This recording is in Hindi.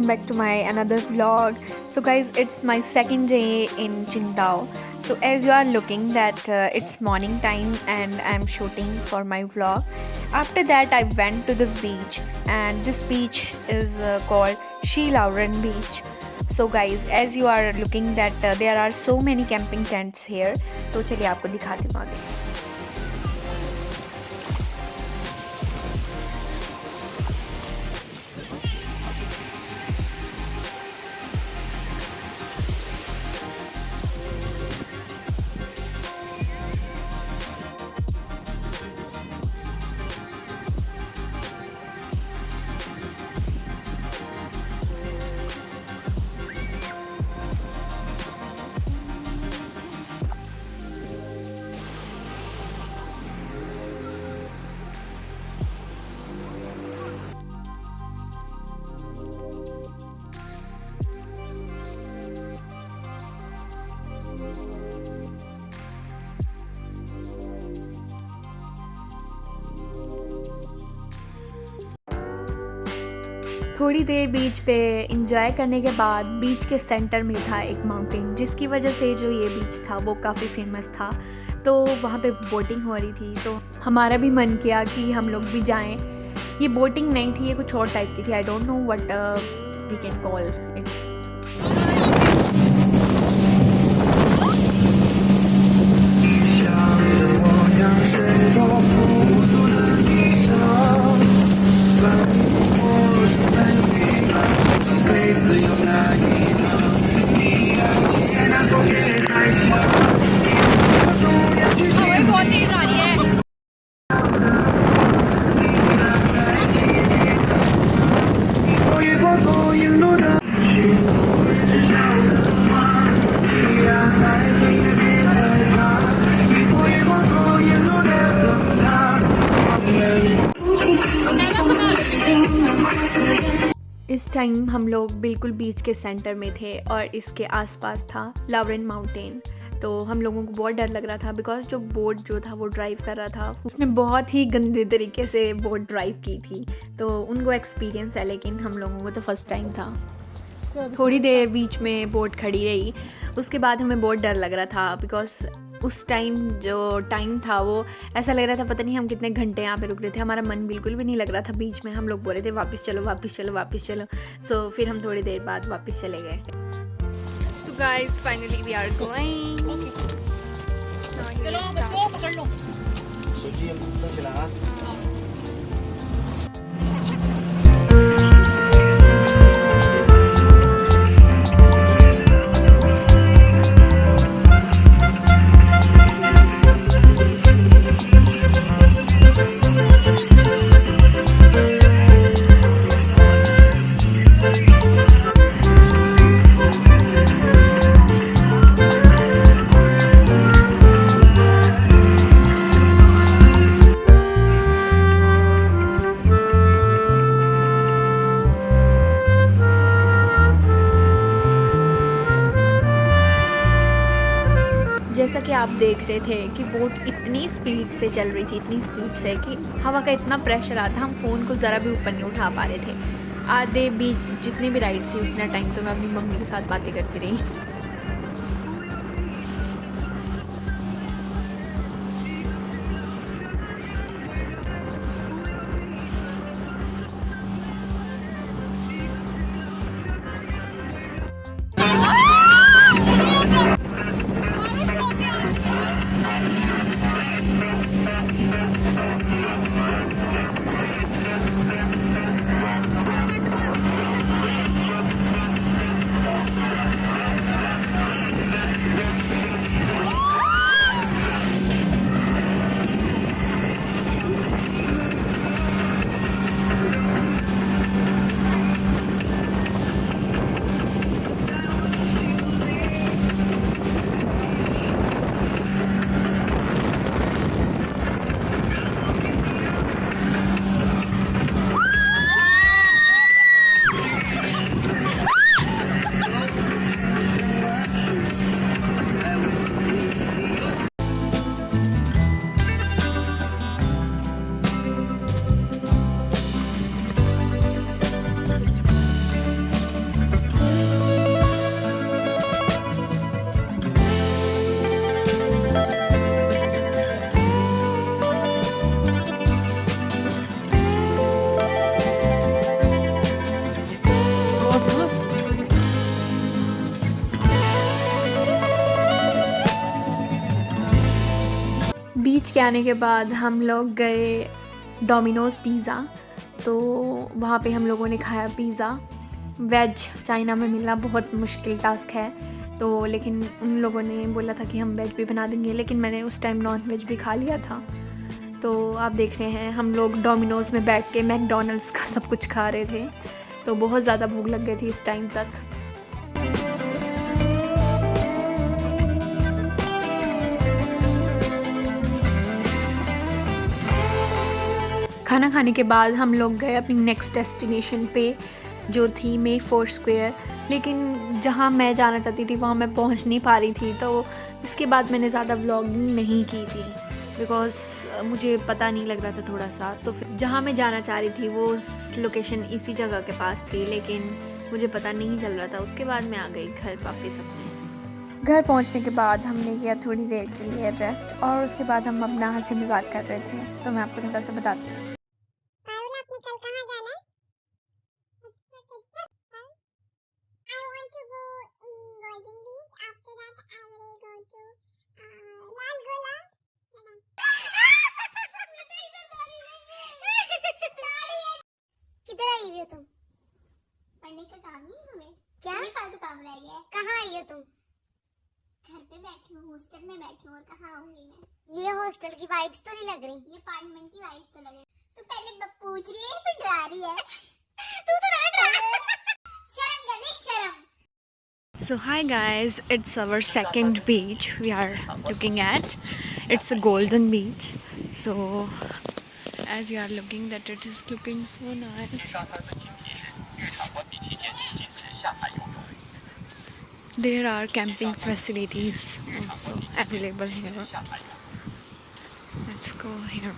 welcome back to my another vlog. So guys, it's my second day in Qingdao. So as you are looking that it's morning time and I'm shooting for my vlog. After that I went to the beach, and this beach is called Shi Lauren Beach. So guys, as you are looking that there are so many camping tents here. तो चलिए आपको दिखाती हूँ आगे. थोड़ी देर बीच पे इंजॉय करने के बाद बीच के सेंटर में था एक माउंटेन, जिसकी वजह से जो ये बीच था वो काफ़ी फेमस था. तो वहाँ पे बोटिंग हो रही थी, तो हमारा भी मन किया कि हम लोग भी जाएं. ये बोटिंग नहीं थी, ये कुछ और टाइप की थी. I don't know what we can call it. इस टाइम हम लोग बिल्कुल बीच के सेंटर में थे और इसके आसपास था लावरेन माउंटेन. तो हम लोगों को बहुत डर लग रहा था, बिकॉज जो बोट जो था वो ड्राइव कर रहा था, उसने बहुत ही गंदे तरीके से बोट ड्राइव की थी. तो उनको एक्सपीरियंस है, लेकिन हम लोगों को तो फर्स्ट टाइम था. थोड़ी देर बीच में बोट खड़ी रही, उसके बाद हमें बहुत डर लग रहा था, बिकॉज उस टाइम जो टाइम था वो ऐसा लग रहा था पता नहीं हम कितने घंटे यहाँ पे रुक रहे थे. हमारा मन बिल्कुल भी नहीं लग रहा था बीच में. हम लोग बोल रहे थे वापस चलो वापस चलो वापस चलो. सो फिर हम थोड़ी देर बाद वापस चले गए. So guys, finally we are going. चलो बच्चों पकड़ लो. जैसा कि आप देख रहे थे कि बोट इतनी स्पीड से चल रही थी, इतनी स्पीड से कि हवा का इतना प्रेशर आता, हम फ़ोन को ज़रा भी ऊपर नहीं उठा पा रहे थे. आधे बीच जितनी भी राइड थी उतना टाइम तो मैं अपनी मम्मी के साथ बातें करती रही. के आने के बाद हम लोग गए डोमिनोज़ पिज़्ज़ा। तो वहाँ पे हम लोगों ने खाया पिज़्ज़ा। वेज चाइना में मिलना बहुत मुश्किल टास्क है, तो लेकिन उन लोगों ने बोला था कि हम वेज भी बना देंगे, लेकिन मैंने उस टाइम नॉन वेज भी खा लिया था। तो आप देख रहे हैं हम लोग डोमिनोज़ में बैठ के मैकडॉनल्ड्स का सब कुछ खा रहे थे। तो बहुत ज़्यादा भूख लग गई थी इस टाइम तक। खाना खाने के बाद हम लोग गए अपनी नेक्स्ट डेस्टिनेशन पे, जो थी मे फोर स्क्वायर। लेकिन जहाँ मैं जाना चाहती थी वहाँ मैं पहुँच नहीं पा रही थी, तो इसके बाद मैंने ज़्यादा व्लॉगिंग नहीं की थी बिकॉज़ मुझे पता नहीं लग रहा था थोड़ा सा। तो फिर जहाँ मैं जाना चाह रही थी वो लोकेशन इसी जगह के पास थी, लेकिन मुझे पता नहीं चल रहा था। उसके बाद मैं आ गई घर वापस अपने। घर पहुंचने के बाद हमने किया थोड़ी देर के लिए रेस्ट, और उसके बाद हम अपना हंसी मजाक कर रहे थे। तो मैं आपको थोड़ा सा बताती हूँ। किधर आई हुई हो तुम? पढ़ने का काम नहीं हमें? क्या फालतू काम रह गया है? कहाँ आई हो तुम? घर पे बैठी हूँ, हॉस्टल में बैठी हूँ, और कहाँ आऊंगी मैं? ये हॉस्टल की वाइब्स तो नहीं लग रही, ये अपार्टमेंट की वाइब्स तो लग रही। तू पहले पूछ रही है फिर डरा रही है। तू तो ना डरा। शर्म कर ले, शर्म। So hi guys, it's our second beach we are looking at. It's a golden beach. So as you are looking that it is looking so nice. There are camping facilities also available here. Let's go here.